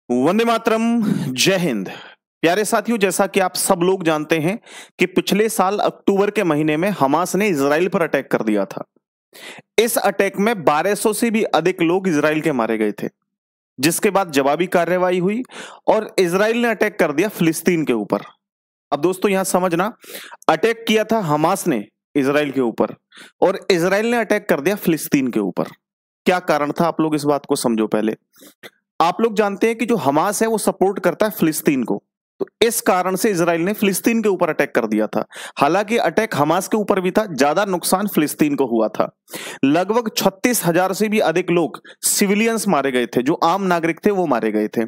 वंदे मातरम। जय हिंद। प्यारे साथियों, जैसा कि आप सब लोग जानते हैं कि पिछले साल अक्टूबर के महीने में हमास ने इजराइल पर अटैक कर दिया था। इस अटैक में 1200 से भी अधिक लोग इजराइल के मारे गए थे, जिसके बाद जवाबी कार्रवाई हुई और इजराइल ने अटैक कर दिया फिलिस्तीन के ऊपर। अब दोस्तों यहां समझना, अटैक किया था हमास ने इजराइल के ऊपर और इजराइल ने अटैक कर दिया फिलिस्तीन के ऊपर। क्या कारण था, आप लोग इस बात को समझो। पहले आप लोग जानते हैं कि जो हमास है वो सपोर्ट करता है फिलिस्तीन को, तो इस कारण से इजराइल ने फिलिस्तीन के ऊपर अटैक कर दिया था। हालांकि अटैक हमास के ऊपर भी था, ज्यादा नुकसान फिलिस्तीन को हुआ था। लगभग 36,000 से भी अधिक लोग सिविलियंस मारे गए थे, जो आम नागरिक थे वो मारे गए थे।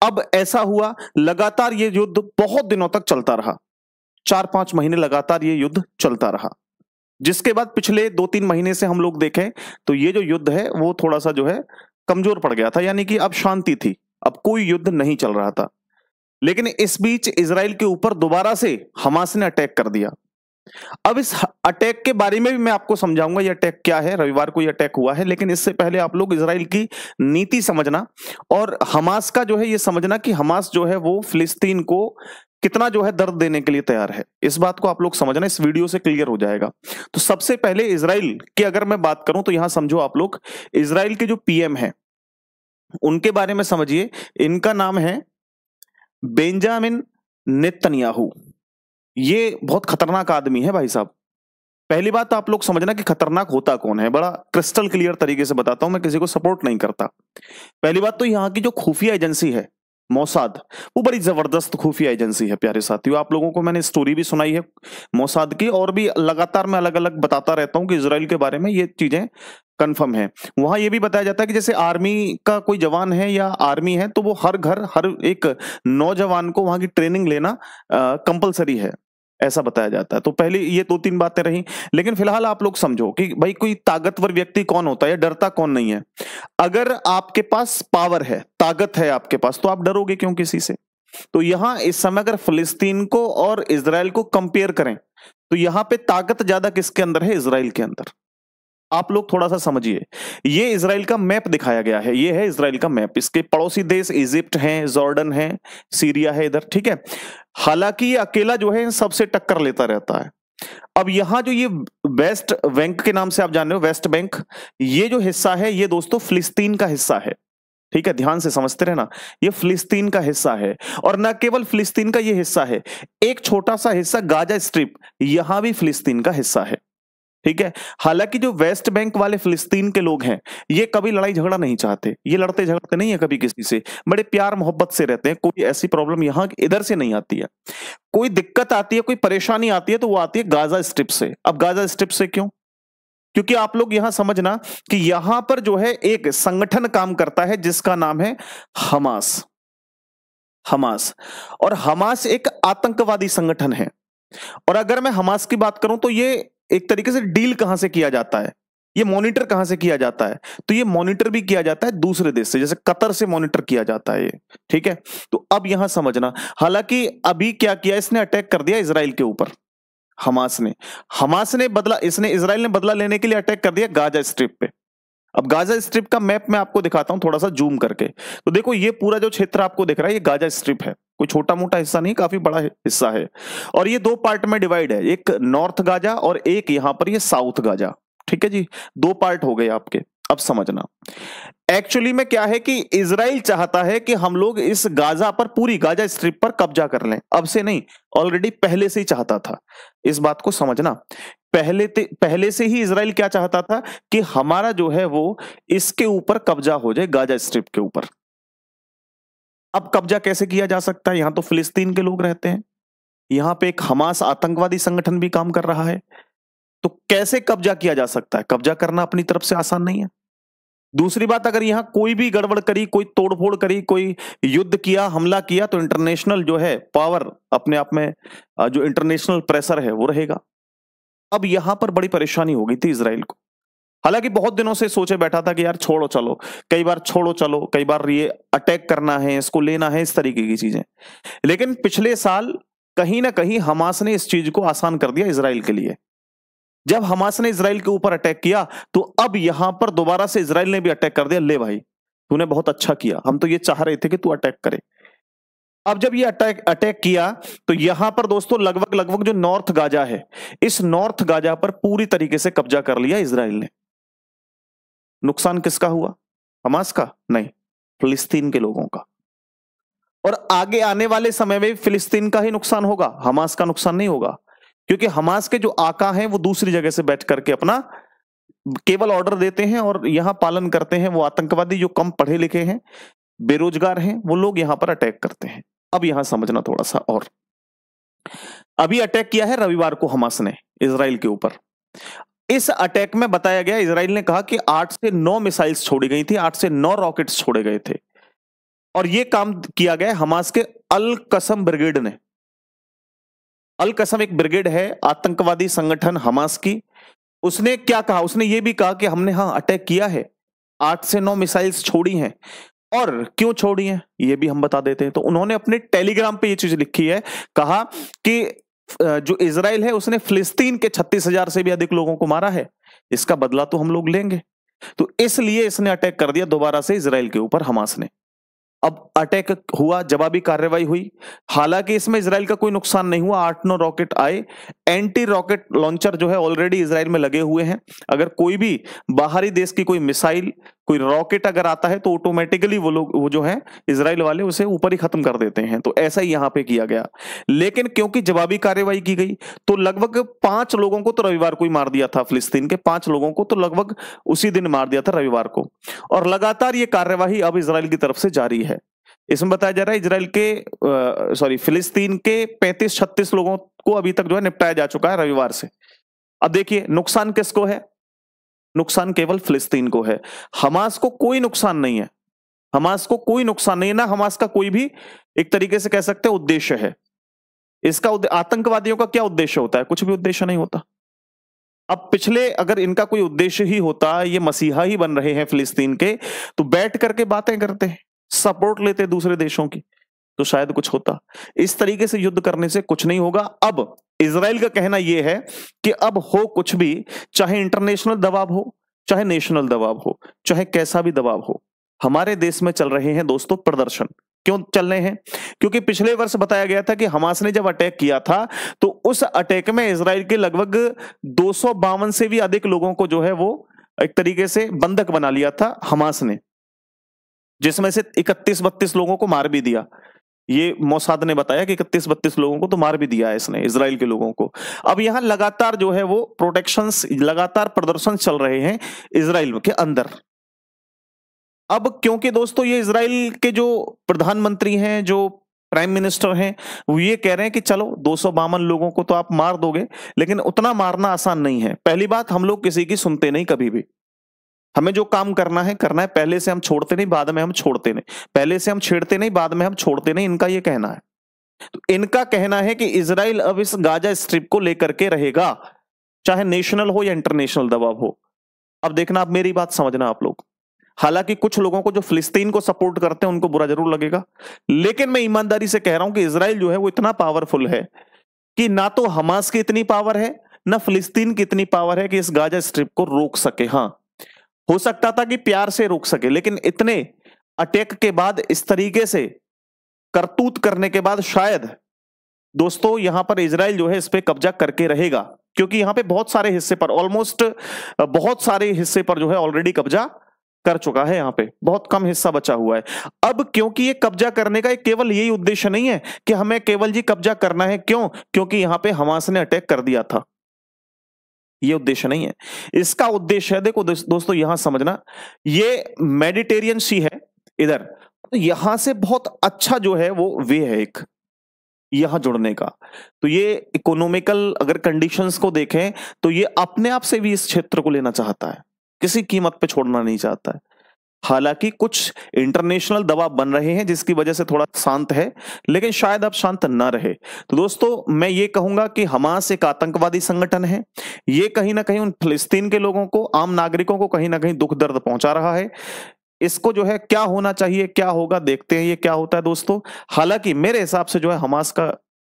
अब ऐसा हुआ, लगातार ये युद्ध बहुत दिनों तक चलता रहा, 4-5 महीने लगातार ये युद्ध चलता रहा, जिसके बाद पिछले 2-3 महीने से हम लोग देखें तो ये जो युद्ध है वो थोड़ा सा जो है कमजोर पड़ गया था, यानी कि अब शांति थी, अब कोई युद्ध नहीं चल रहा था। लेकिन इस बीच इजराइल के ऊपर दोबारा से हमास ने अटैक कर दिया। अब इस अटैक के बारे में भी मैं आपको समझाऊंगा, ये अटैक क्या है। रविवार को ये अटैक हुआ है, लेकिन इससे पहले आप लोग इजराइल की नीति समझना और हमास का जो है ये समझना कि हमास जो है वो फिलिस्तीन को कितना जो है दर्द देने के लिए तैयार है। इस बात को आप लोग समझना, इस वीडियो से क्लियर हो जाएगा। तो सबसे पहले इजराइल की अगर मैं बात करूं तो यहां समझो आप लोग, इजराइल के जो पीएम है उनके बारे में समझिए। इनका नाम है बेंजामिन नेतन्याहू। ये बहुत खतरनाक आदमी है भाई साहब। पहली बात तो आप लोग समझना कि खतरनाक होता कौन है, बड़ा क्रिस्टल क्लियर तरीके से बताता हूं, मैं किसी को सपोर्ट नहीं करता। पहली बात तो यहां की जो खुफिया एजेंसी है मोसाद, वो बड़ी जबरदस्त खुफिया एजेंसी है। प्यारे साथियों, आप लोगों को मैंने स्टोरी भी सुनाई है मोसाद की, और भी लगातार मैं अलग अलग बताता रहता हूं कि इजराइल के बारे में ये चीजें कंफर्म है। वहां ये भी बताया जाता है कि जैसे आर्मी का कोई जवान है या आर्मी है तो वो हर घर, हर एक नौजवान को वहां की ट्रेनिंग लेना कंपलसरी है, ऐसा बताया जाता है। तो पहले ये 2-3 बातें रही, लेकिन फिलहाल आप लोग समझो कि भाई कोई ताकतवर व्यक्ति कौन होता है, डरता कौन नहीं है। अगर आपके पास पावर है, ताकत है आपके पास, तो आप डरोगे क्यों किसी से। तो यहां इस समय अगर फिलिस्तीन को और इजराइल को कंपेयर करें तो यहां पे ताकत ज्यादा किसके अंदर है, इजराइल के अंदर। आप लोग थोड़ा सा समझिए, ये इजराइल का मैप दिखाया गया है, ये है इजराइल का मैप। इसके पड़ोसी देश इजिप्ट हैं, जॉर्डन है, सीरिया है इधर, ठीक है। हालांकि ये अकेला जो है सबसे टक्कर लेता रहता है। अब यहां जो ये वेस्ट बैंक के नाम से आप जान रहे हो, वेस्ट बैंक, ये जो हिस्सा है ये दोस्तों फिलिस्तीन का हिस्सा है, ठीक है। ध्यान से समझते रहना, ये फिलिस्तीन का हिस्सा है। और न केवल फिलिस्तीन का ये हिस्सा है, एक छोटा सा हिस्सा गाजा स्ट्रिप, यहां भी फिलिस्तीन का हिस्सा है, ठीक है। हालांकि जो वेस्ट बैंक वाले फिलिस्तीन के लोग हैं ये कभी लड़ाई झगड़ा नहीं चाहते, ये लड़ते झगड़ते नहीं है कभी किसी से, बड़े प्यार मोहब्बत से रहते हैं। कोई ऐसी प्रॉब्लम यहां इधर से नहीं आती है। कोई दिक्कत आती है, कोई परेशानी आती है तो वो आती है गाजा स्ट्रिप से। अब गाजा स्ट्रिप से क्यों? क्योंकि आप लोग यहां समझना कि यहां पर जो है एक संगठन काम करता है जिसका नाम है हमास। हमास, और हमास एक आतंकवादी संगठन है। और अगर मैं हमास की बात करूं तो ये एक तरीके से डील कहां से किया जाता है, ये मॉनिटर कहां से किया जाता है, तो ये मॉनिटर भी किया जाता है दूसरे देश से, जैसे कतर से मॉनिटर किया जाता है ये, ठीक है। तो अब यहां समझना, हालांकि अभी क्या किया, इसने अटैक कर दिया इजराइल के ऊपर। हमास ने बदला, इसने इजराइल ने बदला लेने के लिए अटैक कर दिया गाजा स्ट्रिप पे। अब गाजा स्ट्रिप का मैप मैं आपको दिखाता हूं थोड़ा सा जूम करके। तो देखो ये पूरा जो क्षेत्र आपको दिख रहा है ये गाजा स्ट्रिप है, कोई छोटा मोटा हिस्सा नहीं, काफी बड़ा हिस्सा है। और ये 2 पार्ट में डिवाइड है, एक नॉर्थ गाजा और एक यहां पर ये साउथ गाजा, ठीक है जी। 2 पार्ट हो गए आपके। अब समझना एक्चुअली में क्या है कि इजराइल चाहता है कि हम लोग इस गाजा पर, पूरी गाजा स्ट्रिप पर कब्जा कर लें। अब से नहीं, ऑलरेडी पहले से ही चाहता था। इस बात को समझना, पहले से ही इजराइल क्या चाहता था कि हमारा जो है वो इसके ऊपर कब्जा हो जाए, गाजा स्ट्रिप के ऊपर। अब कब्जा कैसे किया जा सकता है, यहां तो फिलिस्तीन के लोग रहते हैं, यहां पे एक हमास आतंकवादी संगठन भी काम कर रहा है। तो कैसे कब्जा किया जा सकता है? कब्जा करना अपनी तरफ से आसान नहीं है। दूसरी बात, अगर यहां कोई भी गड़बड़ करी, कोई तोड़फोड़ करी, कोई युद्ध किया, हमला किया, तो इंटरनेशनल जो है पावर, अपने आप में जो इंटरनेशनल प्रेशर है वो रहेगा। अब यहां पर बड़ी परेशानी हो गई थी इजराइल को। हालांकि बहुत दिनों से सोचे बैठा था कि यार छोड़ो चलो, कई बार छोड़ो चलो, कई बार ये अटैक करना है, इसको लेना है, इस तरीके की चीजें। लेकिन पिछले साल कहीं ना कहीं हमास ने इस चीज को आसान कर दिया इजराइल के लिए। जब हमास ने इजराइल के ऊपर अटैक किया तो अब यहां पर दोबारा से इजराइल ने भी अटैक कर दिया। ले भाई, तूने बहुत अच्छा किया, हम तो ये चाह रहे थे कि तू अटैक करे। अब जब ये अटैक किया तो यहां पर दोस्तों लगभग लगभग जो नॉर्थ गाजा है, इस नॉर्थ गाजा पर पूरी तरीके से कब्जा कर लिया इजराइल ने। नुकसान किसका हुआ? हमास का? नहीं, फिलिस्तीन के लोगों का। और आगे आने वाले समय में फिलिस्तीन का ही नुकसान होगा, हमास का नुकसान नहीं होगा, क्योंकि हमास के जो आका हैं वो दूसरी जगह से बैठ करके अपना केवल ऑर्डर देते हैं और यहां पालन करते हैं। वो आतंकवादी जो कम पढ़े लिखे हैं, बेरोजगार हैं, वो लोग यहां पर अटैक करते हैं। अब यहां समझना थोड़ा सा, और अभी अटैक किया है रविवार को हमास ने इजराइल के ऊपर। इस अटैक में बताया गया, इजराइल ने कहा कि 8 से 9 मिसाइल्स छोड़ी गई थी, 8 से 9 रॉकेट्स छोड़े गए थे। और यह काम किया गया हमास के अल कसम ब्रिगेड ने। अल कसम एक ब्रिगेड है आतंकवादी संगठन हमास की। उसने क्या कहा? उसने यह भी कहा कि हमने अटैक किया है, 8 से 9 मिसाइल्स छोड़ी हैं। और क्यों छोड़ी हैं ये भी हम बता देते हैं। तो उन्होंने अपने टेलीग्राम पे ये चीज लिखी है, कहा कि जो इजराइल है उसने फिलिस्तीन के 36,000 से भी अधिक लोगों को मारा है, इसका बदला तो हम लोग लेंगे। तो इसलिए इसने अटैक कर दिया दोबारा से इजराइल के ऊपर हमास ने। अब अटैक हुआ, जवाबी कार्रवाई हुई। हालांकि इसमें इजराइल का कोई नुकसान नहीं हुआ, 8-9 रॉकेट आए। एंटी रॉकेट लॉन्चर जो है ऑलरेडी इजराइल में लगे हुए हैं। अगर कोई भी बाहरी देश की कोई मिसाइल, कोई रॉकेट अगर आता है तो ऑटोमेटिकली वो जो है इजराइल वाले उसे ऊपर ही खत्म कर देते हैं। तो ऐसा ही यहां पे किया गया। लेकिन क्योंकि जवाबी कार्रवाई की गई तो लगभग 5 लोगों को तो रविवार को ही मार दिया था, फिलिस्तीन के 5 लोगों को तो लगभग उसी दिन मार दिया था रविवार को। और लगातार ये कार्यवाही अब इजराइल की तरफ से जारी है। इसमें बताया जा रहा है इजराइल के फिलिस्तीन के 35-36 लोगों को अभी तक जो है निपटाया जा चुका है रविवार से। अब देखिए नुकसान किसको है? नुकसान केवल फिलिस्तीन को है, हमास को कोई नुकसान नहीं है। हमास को कोई नुकसान नहीं है, ना हमास का कोई भी एक तरीके से कह सकते हैं उद्देश्य है। इसका आतंकवादियों का क्या उद्देश्य होता है? कुछ भी उद्देश्य नहीं होता। अब पिछले अगर इनका कोई उद्देश्य ही होता, ये मसीहा ही बन रहे हैं फिलिस्तीन के, तो बैठ करके बातें करते हैं, सपोर्ट लेते दूसरे देशों की, तो शायद कुछ होता। इस तरीके से युद्ध करने से कुछ नहीं होगा। अब इजराइल का कहना यह है कि अब हो कुछ भी, चाहे इंटरनेशनल दबाव हो, चाहे नेशनल दबाव हो, चाहे कैसा भी दबाव हो, हमारे देश में चल रहे हैं दोस्तों प्रदर्शन। क्यों चल रहे हैं? क्योंकि पिछले वर्ष बताया गया था कि हमास ने जब अटैक किया था तो उस अटैक में इजराइल के लगभग 252 से भी अधिक लोगों को जो है वो एक तरीके से बंधक बना लिया था हमास ने, जिसमें से 31-32 लोगों को मार भी दिया। ये मोसाद ने बताया कि 31-32 लोगों को तो मार भी दिया है इसने, इजराइल के लोगों को। अब यहां लगातार जो है वो प्रोटेक्शंस, लगातार प्रदर्शन चल रहे हैं इजराइल के अंदर। अब क्योंकि दोस्तों ये इजराइल के जो प्रधानमंत्री हैं, जो प्राइम मिनिस्टर हैं, वो ये कह रहे हैं कि चलो 252 लोगों को तो आप मार दोगे, लेकिन उतना मारना आसान नहीं है। पहली बात, हम लोग किसी की सुनते नहीं कभी भी। हमें जो काम करना है करना है, पहले से हम छोड़ते नहीं, बाद में हम छोड़ते नहीं। पहले से हम छेड़ते नहीं, बाद में हम छोड़ते नहीं, इनका ये कहना है। तो इनका कहना है कि इजराइल अब इस गाजा स्ट्रिप को लेकर के रहेगा, चाहे नेशनल हो या इंटरनेशनल दबाव हो। अब देखना, आप मेरी बात समझना आप लोग। हालांकि कुछ लोगों को जो फिलिस्तीन को सपोर्ट करते हैं उनको बुरा जरूर लगेगा, लेकिन मैं ईमानदारी से कह रहा हूं कि इजराइल जो है वो इतना पावरफुल है कि ना तो हमास की इतनी पावर है, ना फिलिस्तीन की इतनी पावर है कि इस गाजा स्ट्रिप को रोक सके। हां, हो सकता था कि प्यार से रोक सके, लेकिन इतने अटैक के बाद, इस तरीके से करतूत करने के बाद शायद दोस्तों यहां पर इजराइल जो है इस पे कब्जा करके रहेगा, क्योंकि यहां पे बहुत सारे हिस्से पर, ऑलमोस्ट बहुत सारे हिस्से पर जो है ऑलरेडी कब्जा कर चुका है। यहां पे बहुत कम हिस्सा बचा हुआ है। अब क्योंकि ये कब्जा करने का एक केवल यही उद्देश्य नहीं है कि हमें केवल जी कब्जा करना है। क्यों? क्योंकि यहां पे हमास ने अटैक कर दिया था, ये उद्देश्य नहीं है। इसका उद्देश्य है, देखो दोस्तों यहां समझना, ये मेडिटेरियन सी है इधर, तो यहां से बहुत अच्छा जो है वो वे है एक यहां जुड़ने का। तो ये इकोनॉमिकल अगर कंडीशंस को देखें तो ये अपने आप से भी इस क्षेत्र को लेना चाहता है, किसी कीमत पे छोड़ना नहीं चाहता है। हालांकि कुछ इंटरनेशनल दबाव बन रहे हैं जिसकी वजह से थोड़ा शांत है, लेकिन शायद अब शांत ना रहे। तो दोस्तों मैं ये कहूंगा कि हमास एक आतंकवादी संगठन है। ये कहीं ना कहीं उन फिलिस्तीन के लोगों को, आम नागरिकों को कहीं ना कहीं दुख दर्द पहुंचा रहा है। इसको जो है क्या होना चाहिए, क्या होगा, देखते हैं ये क्या होता है दोस्तों। हालांकि मेरे हिसाब से जो है हमास का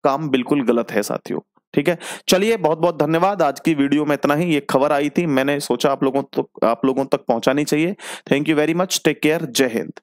काम बिल्कुल गलत है साथियों। ठीक। ठीक है, चलिए बहुत बहुत धन्यवाद। आज की वीडियो में इतना ही। ये खबर आई थी, मैंने सोचा आप लोगों तक पहुंचानी चाहिए। Thank you very much, take care, जय हिंद।